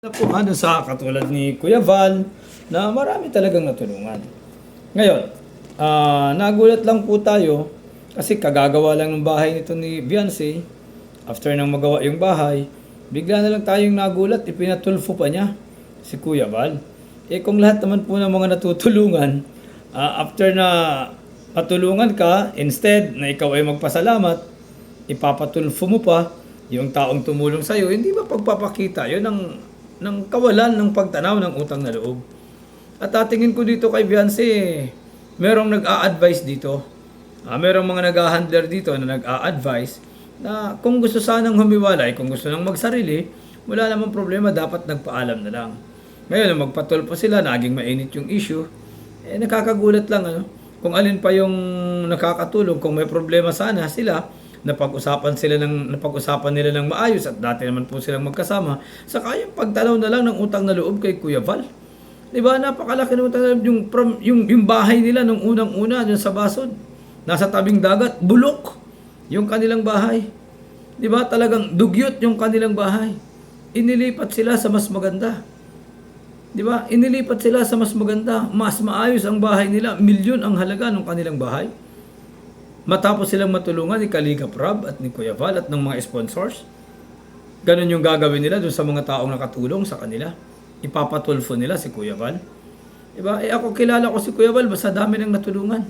Na po sa katulad ni Kuya Val na marami talagang natulungan. Ngayon, nagulat lang po tayo kasi kagagawa lang ng bahay nito ni Beyonce. After nang magawa yung bahay, bigla na lang tayong nagulat, ipinatulfo pa niya si Kuya Val. Kung lahat naman po ng mga natutulungan, after na patulungan ka, instead na ikaw ay magpasalamat, ipapatulfo mo pa yung taong tumulong sa'yo, hindi ba pagpapakita yun ng kawalan ng pagtanaw ng utang na loob? At tingin ko dito kay Beyonce, merong nag-a-advise dito. Merong mga nag-a-handler dito na nag-a-advise na kung gusto sanang humiwalay, kung gusto nang magsarili, wala namang problema, dapat nagpaalam na lang. Ngayon, magpatulpo sila, naging mainit yung issue, nakakagulat lang kung alin pa yung nakakatulong, kung may problema sana sila, napag-usapan nila ng maayos at dati naman po silang magkasama. Saka yung pagtanaw na lang ng utang na loob kay Kuya Val. 'Di ba? Napakalaki ng utang na loob yung bahay nila nung unang-una diyan sa Basod. Nasa tabing dagat, bulok yung kanilang bahay. 'Di ba? Talagang dugyot yung kanilang bahay. Inilipat sila sa mas maganda. 'Di ba? Inilipat sila sa mas maganda, mas maayos ang bahay nila. Milyon ang halaga ng kanilang bahay. Matapos silang matulungan ni Kalingap Rob at ni Kuya Val at ng mga sponsors, ganun yung gagawin nila doon sa mga taong nakatulong sa kanila. Ipapatulfo nila si Kuya Val. Diba? Ako kilala ko si Kuya Val, basta dami nang natulungan.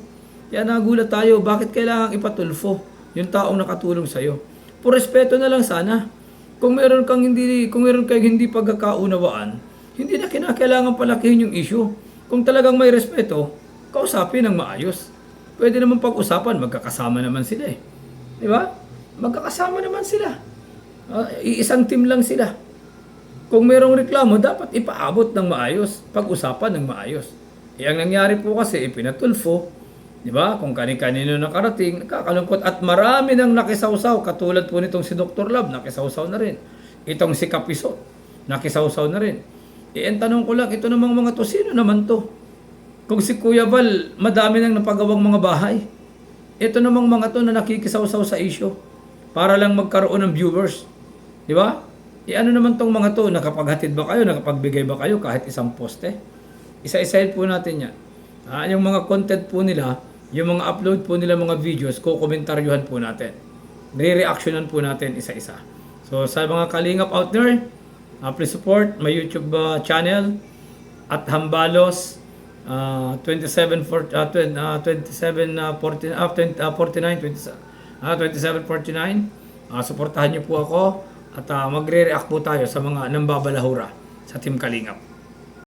Kaya nagulat tayo, bakit kailangang ipatulfo yung taong nakatulong sa'yo? Por respeto na lang sana. Kung meron kayong hindi pagkakaunawaan, hindi na kinakailangan palakihin yung issue. Kung talagang may respeto, kausapin ng maayos. Pwede naman pag-usapan, magkakasama naman sila eh. Di ba? Magkakasama naman sila. Iisang team lang sila. Kung merong reklamo, dapat ipaabot ng maayos, pag-usapan ng maayos. Ang nangyari po kasi, ipinatulfo, di ba? Kung kani-kanino nakarating, nakakalungkot. At marami nang nakisawsaw, katulad po nitong si Dr. Love, nakisawsaw na rin. Itong si Kapiso, nakisawsaw na rin. Ang tanong ko lang, ito namang mga to, sino naman to? Kung si Kuya Val, madami nang napagawang mga bahay. Ito namang mga to na nakikisaw-saw sa issue para lang magkaroon ng viewers. Di ba? Ano naman tong mga to? Nakapaghatid ba kayo? Nakapagbigay ba kayo kahit isang poste? Isa-isahin po natin yan. Yung mga content po nila, yung mga upload po nila mga videos, kukomentaryuhan po natin. Re-reactionan po natin isa-isa. So sa mga kalingap out there, please support my YouTube channel at Hambalos 2749 suportahan niyo po ako at magre-react po tayo sa mga nambabalahura sa Team Kalingap.